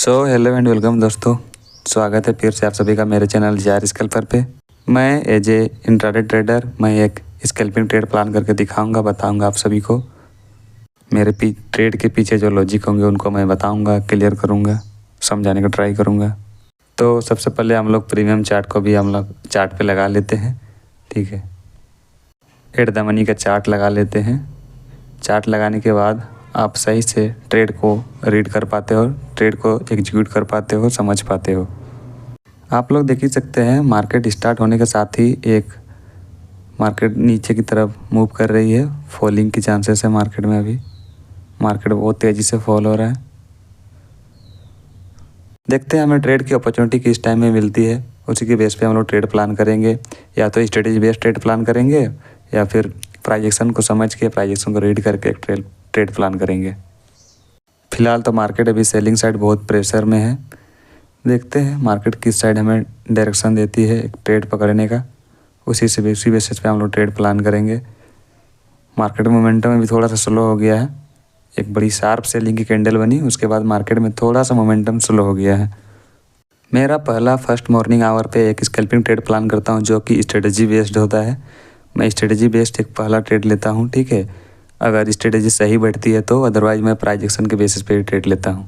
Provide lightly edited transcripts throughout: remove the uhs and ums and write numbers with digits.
Hello and welcome दोस्तों। स्वागत है फिर से आप सभी का मेरे चैनल जार स्कैल्पर पे। मैं एज ए इंट्राडे ट्रेडर मैं एक स्कैल्पिंग ट्रेड प्लान करके दिखाऊंगा, बताऊंगा आप सभी को। मेरे ट्रेड के पीछे जो लॉजिक होंगे उनको मैं बताऊंगा, क्लियर करूंगा, समझाने का ट्राई करूंगा। तो सबसे पहले हम लोग प्रीमियम चार्ट को भी हम लोग चार्ट पे लगा लेते हैं, ठीक है। एट द मनी का चार्ट लगा लेते हैं। चार्ट लगाने के बाद आप सही से ट्रेड को रीड कर पाते हो, ट्रेड को एग्जीक्यूट कर पाते हो, समझ पाते हो। आप लोग देख ही सकते हैं मार्केट स्टार्ट होने के साथ ही एक मार्केट नीचे की तरफ मूव कर रही है। फॉलिंग की चांसेस है मार्केट में। अभी मार्केट बहुत तेज़ी से फॉल हो रहा है। देखते हैं हमें ट्रेड की अपॉर्चुनिटी किस टाइम में मिलती है, उसी के बेस पे हम लोग ट्रेड प्लान करेंगे। या तो स्ट्रेटेजी बेस्ड ट्रेड प्लान करेंगे या फिर प्राइस एक्शन को समझ के प्राइस एक्शन को रीड करके एक ट्रेड प्लान करेंगे। फिलहाल तो मार्केट अभी सेलिंग साइड बहुत प्रेशर में है। देखते हैं मार्केट किस साइड हमें डायरेक्शन देती है एक ट्रेड पकड़ने का, उसी बेसिस पे हम लोग ट्रेड प्लान करेंगे। मार्केट मोमेंटम अभी थोड़ा सा स्लो हो गया है। एक बड़ी शार्प सेलिंग की कैंडल बनी, उसके बाद मार्केट में थोड़ा सा मोमेंटम स्लो हो गया है। मेरा पहला फर्स्ट मॉर्निंग आवर पे एक स्कैल्पिंग ट्रेड प्लान करता हूँ जो कि स्ट्रेटजी बेस्ड होता है। मैं स्ट्रेटजी बेस्ड एक पहला ट्रेड लेता हूँ, ठीक है। अगर स्ट्रेटजी सही बैठती है तो अदरवाइज मैं प्राइस एक्शन के बेसिस पे ट्रेड लेता हूँ।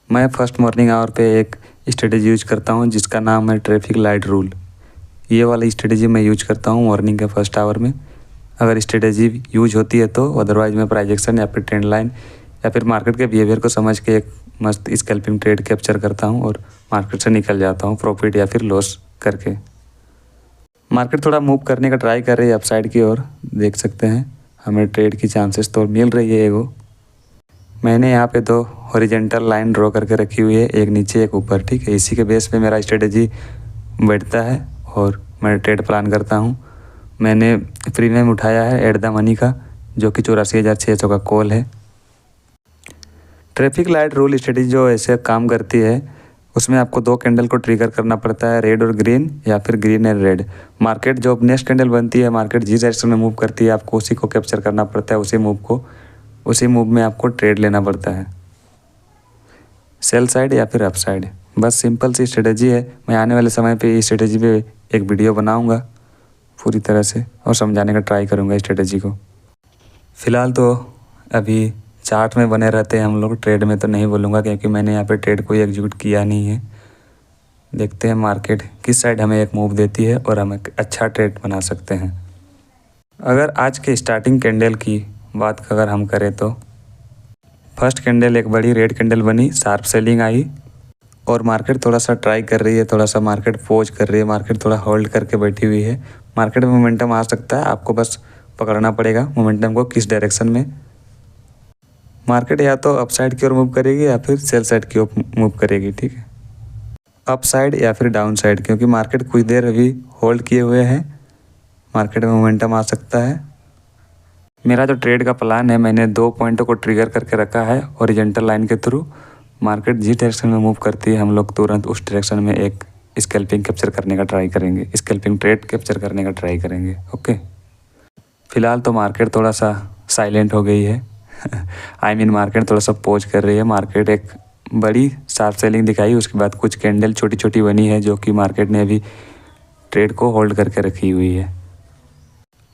मैं फर्स्ट मॉर्निंग आवर पे एक स्ट्रेटजी यूज करता हूँ जिसका नाम है ट्रैफिक लाइट रूल। ये वाली स्ट्रेटजी मैं यूज करता हूँ मॉर्निंग के फर्स्ट आवर में। अगर स्ट्रेटजी यूज होती है तो अदरवाइज मैं प्राइस एक्शन या फिर ट्रेंड लाइन या फिर मार्केट के बिहेवियर को समझ के एक मस्त स्कैल्पिंग ट्रेड कैप्चर करता हूँ और मार्केट से निकल जाता हूँ प्रॉफिट या फिर लॉस करके। मार्केट थोड़ा मूव करने का ट्राई कर रही है अपसाइड की ओर, देख सकते हैं हमें ट्रेड की चांसेस तो मिल रही है। एगो मैंने यहाँ पे दो हॉरिजॉन्टल लाइन ड्रॉ करके रखी हुई है, एक नीचे एक ऊपर, ठीक है। इसी के बेस पे मेरा स्ट्रेटजी बैठता है और मैं ट्रेड प्लान करता हूँ। मैंने प्रीमियम उठाया है एट द मनी का जो कि 84,600 का कॉल है। ट्रैफिक लाइट रूल स्ट्रेटजी जो ऐसे काम करती है उसमें आपको दो कैंडल को ट्रिगर करना पड़ता है, रेड और ग्रीन या फिर ग्रीन एंड रेड। मार्केट जो नेक्स्ट कैंडल बनती है, मार्केट जिस डायरेक्शन में मूव करती है आपको उसी को कैप्चर करना पड़ता है, उसी मूव में आपको ट्रेड लेना पड़ता है, सेल साइड या फिर अप साइड। बस सिंपल सी स्ट्रेटजी है। मैं आने वाले समय पे इस स्ट्रेटजी पे एक वीडियो बनाऊंगा पूरी तरह से और समझाने का ट्राई करूंगा स्ट्रेटजी को। फ़िलहाल तो अभी चार्ट में बने रहते हैं हम लोग, ट्रेड में तो नहीं बोलूँगा क्योंकि मैंने यहाँ पे ट्रेड कोई एग्जीक्यूट किया नहीं है। देखते हैं मार्केट किस साइड हमें एक मूव देती है और हम एक अच्छा ट्रेड बना सकते हैं। अगर आज के स्टार्टिंग कैंडल की बात अगर हम करें तो फर्स्ट कैंडल एक बड़ी रेड कैंडल बनी, शार्प सेलिंग आई और मार्केट थोड़ा सा ट्राई कर रही है, थोड़ा सा मार्केट पोज कर रही है, मार्केट थोड़ा होल्ड करके बैठी हुई है। मार्केट में मोमेंटम आ सकता है, आपको बस पकड़ना पड़ेगा मोमेंटम को किस डायरेक्शन में। मार्केट या तो अप साइड की ओर मूव करेगी या फिर सेल साइड की ओर मूव करेगी, ठीक है। अप साइड या फिर डाउन साइड, क्योंकि मार्केट कुछ देर अभी होल्ड किए हुए हैं, मार्केट में मोमेंटम आ सकता है। मेरा जो ट्रेड का प्लान है मैंने दो पॉइंटों को ट्रिगर करके रखा है हॉरिजॉन्टल लाइन के थ्रू। मार्केट जिस डायरेक्शन में मूव करती है हम लोग तुरंत उस डायरेक्शन में एक स्कैल्पिंग कैप्चर करने का ट्राई करेंगे, स्कैल्पिंग ट्रेड कैप्चर करने का ट्राई करेंगे, ओके। फिलहाल तो मार्केट थोड़ा सा साइलेंट हो गई है मार्केट थोड़ा सा पोज कर रही है। मार्केट एक बड़ी शार्प सेलिंग दिखाई, उसके बाद कुछ कैंडल छोटी छोटी बनी है जो कि मार्केट ने अभी ट्रेड को होल्ड करके रखी हुई है।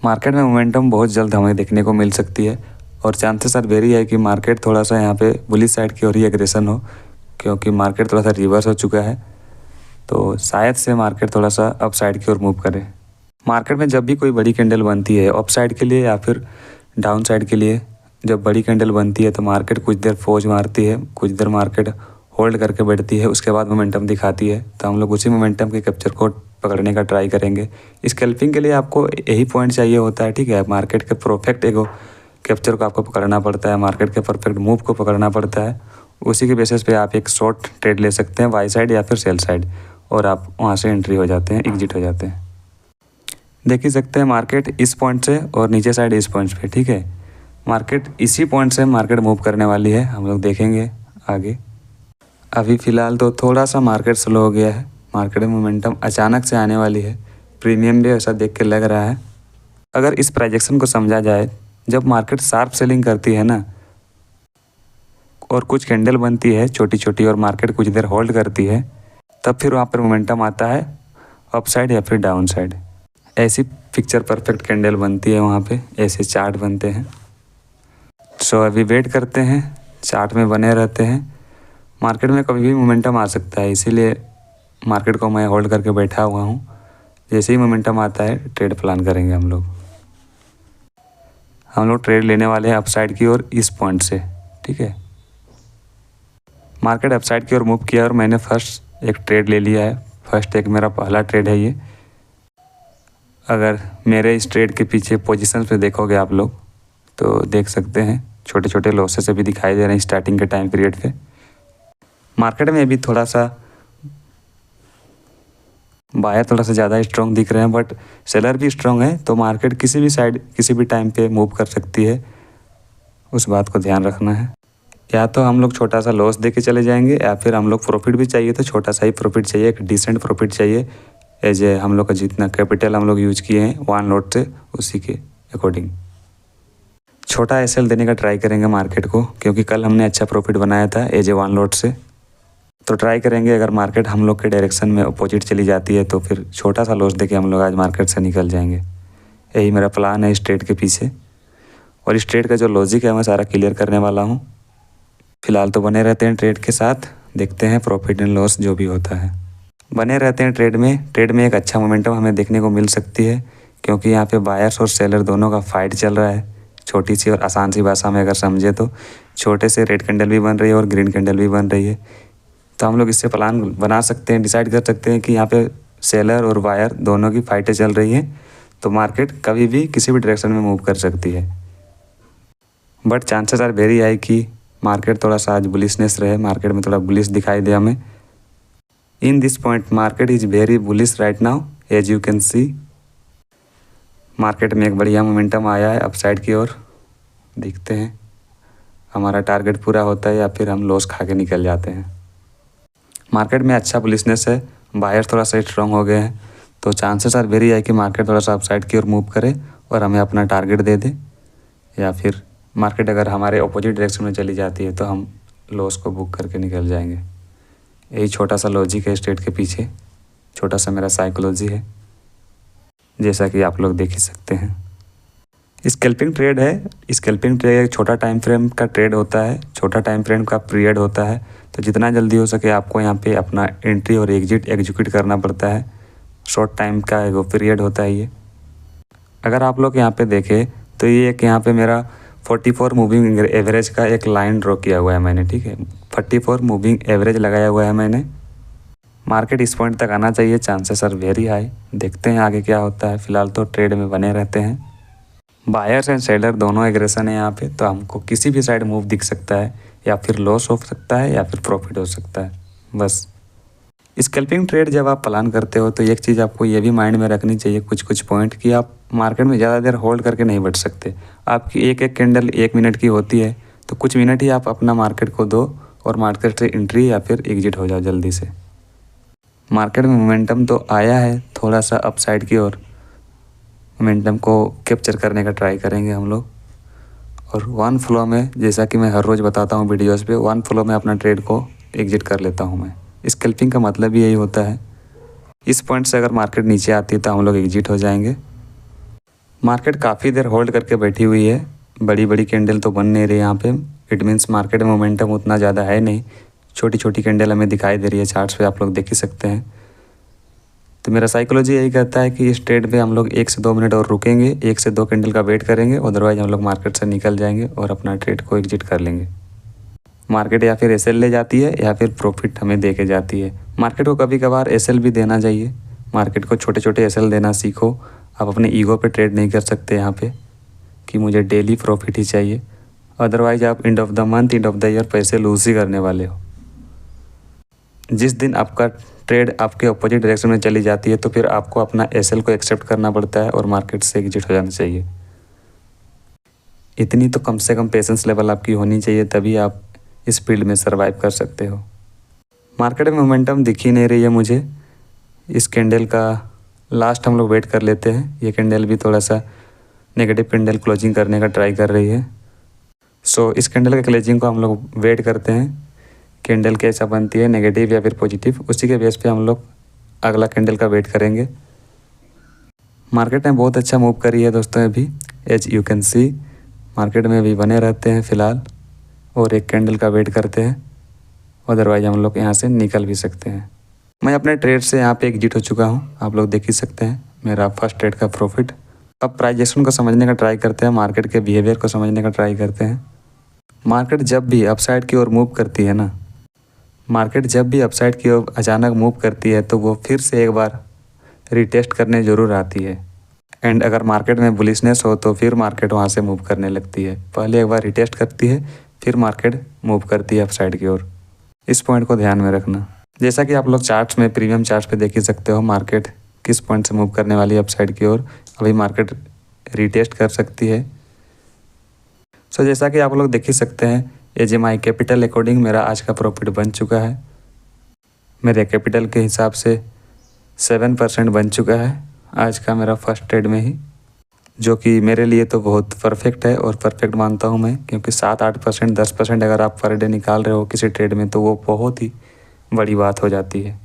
मार्केट में मोमेंटम बहुत जल्द हमें देखने को मिल सकती है और चांसेस आर वेरी है कि मार्केट थोड़ा सा यहाँ पे बुलिश साइड की ओर ही एग्रेशन हो, क्योंकि मार्केट थोड़ा सा रिवर्स हो चुका है। तो शायद से मार्केट थोड़ा सा अप साइड की ओर मूव करे। मार्केट में जब भी कोई बड़ी कैंडल बनती है अप साइड के लिए या फिर डाउन साइड के लिए, जब बड़ी कैंडल बनती है तो मार्केट कुछ देर फोज मारती है, कुछ देर मार्केट होल्ड करके बैठती है, उसके बाद मोमेंटम दिखाती है। तो हम लोग उसी मोमेंटम के कैप्चर को पकड़ने का ट्राई करेंगे। स्कैल्पिंग के लिए आपको यही पॉइंट चाहिए होता है, ठीक है। मार्केट के परफेक्ट एगो कैप्चर को आपको पकड़ना पड़ता है, मार्केट के परफेक्ट मूव को पकड़ना पड़ता है। उसी के बेसिस पे आप एक शॉर्ट ट्रेड ले सकते हैं बाई साइड या फिर सेल साइड, और आप वहाँ से एंट्री हो जाते हैं, एग्जिट हो जाते हैं। देख ही सकते हैं मार्केट इस पॉइंट से और नीचे साइड इस पॉइंट पे, ठीक है। मार्केट इसी पॉइंट से मार्केट मूव करने वाली है, हम लोग देखेंगे आगे। अभी फ़िलहाल तो थोड़ा सा मार्केट स्लो हो गया है, मार्केट में मोमेंटम अचानक से आने वाली है, प्रीमियम भी ऐसा देख के लग रहा है। अगर इस प्राइजेक्शन को समझा जाए, जब मार्केट शार्प सेलिंग करती है ना, और कुछ कैंडल बनती है छोटी छोटी और मार्केट कुछ देर होल्ड करती है, तब फिर वहाँ पर मोमेंटम आता है अप साइड या फिर डाउन साइड। ऐसी पिक्चर परफेक्ट कैंडल बनती है वहाँ पे, ऐसे चार्ट बनते हैं। सो अभी वेट करते हैं, चार्ट में बने रहते हैं। मार्केट में कभी भी मोमेंटम आ सकता है, इसीलिए मार्केट को मैं होल्ड करके बैठा हुआ हूँ। जैसे ही मोमेंटम आता है ट्रेड प्लान करेंगे हम लोग। ट्रेड लेने वाले हैं अपसाइड की ओर इस पॉइंट से, ठीक है। मार्केट अपसाइड की ओर मूव किया और मैंने फर्स्ट एक ट्रेड ले लिया है। फर्स्ट एक मेरा पहला ट्रेड है ये। अगर मेरे इस ट्रेड के पीछे पोजीशन पे देखोगे आप लोग तो देख सकते हैं छोटे छोटे लॉसेस अभी दिखाई दे रहे हैं स्टार्टिंग के टाइम पीरियड पे। मार्केट में अभी थोड़ा सा बायर थोड़ा सा ज़्यादा स्ट्रॉन्ग दिख रहे हैं, बट सेलर भी स्ट्रॉन्ग है, तो मार्केट किसी भी साइड किसी भी टाइम पे मूव कर सकती है। उस बात को ध्यान रखना है। या तो हम लोग छोटा सा लॉस दे के चले जाएंगे, या फिर हम लोग प्रॉफिट भी चाहिए तो छोटा सा ही प्रॉफिट चाहिए, एक डिसेंट प्रॉफिट चाहिए। एज ए हम लोग का जितना कैपिटल हम लोग यूज किए हैं वन लॉट से, उसी के अकॉर्डिंग छोटा एसएल देने का ट्राई करेंगे मार्केट को, क्योंकि कल हमने अच्छा प्रॉफिट बनाया था एज ए वन लॉट से। तो ट्राई करेंगे, अगर मार्केट हम लोग के डायरेक्शन में अपोजिट चली जाती है तो फिर छोटा सा लॉस देके हम लोग आज मार्केट से निकल जाएंगे। यही मेरा प्लान है इस ट्रेड के पीछे, और इस ट्रेड का जो लॉजिक है मैं सारा क्लियर करने वाला हूँ। फिलहाल तो बने रहते हैं ट्रेड के साथ, देखते हैं प्रॉफिट एंड लॉस जो भी होता है। बने रहते हैं ट्रेड में एक अच्छा मोमेंटम हमें देखने को मिल सकती है, क्योंकि यहाँ पे बायर्स और सेलर दोनों का फाइट चल रहा है। छोटी सी और आसान सी भाषा में अगर समझे तो छोटे से रेड कैंडल भी बन रही है और ग्रीन कैंडल भी बन रही है। तो हम लोग इससे प्लान बना सकते हैं, डिसाइड कर सकते हैं कि यहाँ पे सेलर और बायर दोनों की फाइटें चल रही हैं, तो मार्केट कभी भी किसी भी डायरेक्शन में मूव कर सकती है। But chances are very high कि मार्केट थोड़ा सा आज बुलिशनेस रहे, मार्केट में थोड़ा बुलिश दिखाई दे हमें। In this point market is very bullish right now, as you can see. Market में एक बढ़िया मोमेंटम आया है अपसाइड की ओर। देखते हैं हमारा टारगेट पूरा होता है या फिर हम लॉस खा के निकल जाते हैं। मार्केट में अच्छा बुलिशनेस है, बायर थोड़ा सा स्ट्रॉन्ग हो गए हैं, तो चांसेस आर वेरी है कि मार्केट थोड़ा सा अपसाइड की ओर मूव करे और हमें अपना टारगेट दे दे, या फिर मार्केट अगर हमारे अपोजिट डायरेक्शन में चली जाती है तो हम लॉस को बुक करके निकल जाएंगे। यही छोटा सा लॉजिक है इस ट्रेड के पीछे, छोटा सा मेरा साइकोलॉजी है, जैसा कि आप लोग देख ही सकते हैं। स्कैल्पिंग ट्रेड है। स्कैल्पिंग ट्रेड एक छोटा टाइम फ्रेम का ट्रेड होता है, छोटा टाइम फ्रेम का पीरियड होता है, तो जितना जल्दी हो सके आपको यहाँ पे अपना एंट्री और एग्जिट एग्जीक्यूट करना पड़ता है। शॉर्ट टाइम का वो पीरियड होता है ये। अगर आप लोग यहाँ पे देखें तो ये एक यहाँ पे मेरा 44 मूविंग एवरेज का एक लाइन ड्रॉ किया हुआ है मैंने, ठीक है। 44 मूविंग एवरेज लगाया हुआ है मैंने। मार्केट इस पॉइंट तक आना चाहिए, चांसेस आर वेरी हाई। देखते हैं आगे क्या होता है। फिलहाल तो ट्रेड में बने रहते हैं। बायर्स एंड सेलर दोनों एग्रेशन है यहाँ पे, तो हमको किसी भी साइड मूव दिख सकता है, या फिर लॉस हो सकता है या फिर प्रॉफिट हो सकता है। बस स्कैल्पिंग ट्रेड जब आप प्लान करते हो तो एक चीज़ आपको ये भी माइंड में रखनी चाहिए, कुछ पॉइंट, कि आप मार्केट में ज़्यादा देर होल्ड करके नहीं बैठ सकते। आपकी एक एक कैंडल 1 मिनट की होती है, तो कुछ मिनट ही आप अपना मार्केट को दो और मार्केट से एंट्री या फिर एग्जिट हो जाओ जल्दी से। मार्केट में मोमेंटम तो आया है थोड़ा सा अपसाइड की ओर, मोमेंटम को कैप्चर करने का ट्राई करेंगे हम लोग। और वन फ्लो में, जैसा कि मैं हर रोज़ बताता हूँ वीडियोस पे, वन फ्लो में अपना ट्रेड को एग्जिट कर लेता हूँ मैं। स्कैल्पिंग का मतलब भी यही होता है। इस पॉइंट से अगर मार्केट नीचे आती है तो हम लोग एग्जिट हो जाएंगे। मार्केट काफ़ी देर होल्ड करके बैठी हुई है, बड़ी बड़ी कैंडल तो बन नहीं रही यहाँ पे। इट मीन्स मार्केट में मोमेंटम उतना ज़्यादा है नहीं, छोटी छोटी कैंडल हमें दिखाई दे रही है, चार्ट्स पे आप लोग देख ही सकते हैं। तो मेरा साइकोलॉजी यही कहता है कि इस ट्रेड पे हम लोग 1 से 2 मिनट और रुकेंगे, 1 से 2 कैंडल का वेट करेंगे, अदरवाइज हम लोग मार्केट से निकल जाएंगे और अपना ट्रेड को एग्जिट कर लेंगे। मार्केट या फिर एसएल ले जाती है या फिर प्रॉफिट हमें दे के जाती है। मार्केट को कभी कभार एसएल भी देना चाहिए, मार्केट को छोटे छोटे एसएल देना सीखो। आप अपने ईगो पे ट्रेड नहीं कर सकते यहाँ पे कि मुझे डेली प्रॉफिट ही चाहिए, अदरवाइज आप end of the month end of the year पैसे लूज ही करने वाले हो। जिस दिन आपका ट्रेड आपके अपोजिट डायरेक्शन में चली जाती है तो फिर आपको अपना एसएल को एक्सेप्ट करना पड़ता है और मार्केट से एग्जिट हो जाना चाहिए। इतनी तो कम से कम पेशेंस लेवल आपकी होनी चाहिए, तभी आप इस फील्ड में सर्वाइव कर सकते हो। मार्केट में मोमेंटम दिख ही नहीं रही है मुझे। इस कैंडल का लास्ट हम लोग वेट कर लेते हैं। ये कैंडल भी थोड़ा सा नेगेटिव कैंडल क्लोजिंग करने का ट्राई कर रही है। सो इस कैंडल के क्लोजिंग को हम लोग वेट करते हैं, कैंडल कैसा बनती है, नेगेटिव या फिर पॉजिटिव, उसी के बेस पे हम लोग अगला कैंडल का वेट करेंगे। मार्केट ने बहुत अच्छा मूव करी है दोस्तों अभी, as you can see market में अभी बने रहते हैं फ़िलहाल और एक कैंडल का वेट करते हैं, अदरवाइज हम लोग यहाँ से निकल भी सकते हैं। मैं अपने ट्रेड से यहाँ पे एग्जिट हो चुका हूँ, आप लोग देख ही सकते हैं मेरा फर्स्ट ट्रेड का प्रॉफिट। अब प्राइस एक्शन को समझने का ट्राई करते हैं, मार्केट के बिहेवियर को समझने का ट्राई करते हैं। मार्केट जब भी अपसाइड की ओर मूव करती है ना, मार्केट जब भी अपसाइड की ओर अचानक मूव करती है तो वो फिर से एक बार रिटेस्ट करने ज़रूर आती है। एंड अगर मार्केट में बुलिशनेस हो तो फिर मार्केट वहाँ से मूव करने लगती है। पहले एक बार रिटेस्ट करती है, फिर मार्केट मूव करती है अपसाइड की ओर। इस पॉइंट को ध्यान में रखना। जैसा कि आप लोग चार्ट्स में, प्रीमियम चार्ट्स पे देख ही सकते हो मार्केट किस पॉइंट से मूव करने वाली है अपसाइड की ओर। अभी मार्केट रिटेस्ट कर सकती है। सो जैसा कि आप लोग देख ही सकते हैं, एजीएमआई कैपिटल अकॉर्डिंग मेरा आज का प्रॉफिट बन चुका है। मेरे कैपिटल के हिसाब से 7% बन चुका है आज का मेरा फर्स्ट ट्रेड में ही, जो कि मेरे लिए तो बहुत परफेक्ट है और परफेक्ट मानता हूँ मैं, क्योंकि 7-8%, 10% अगर आप पर डे निकाल रहे हो किसी ट्रेड में तो वो बहुत ही बड़ी बात हो जाती है।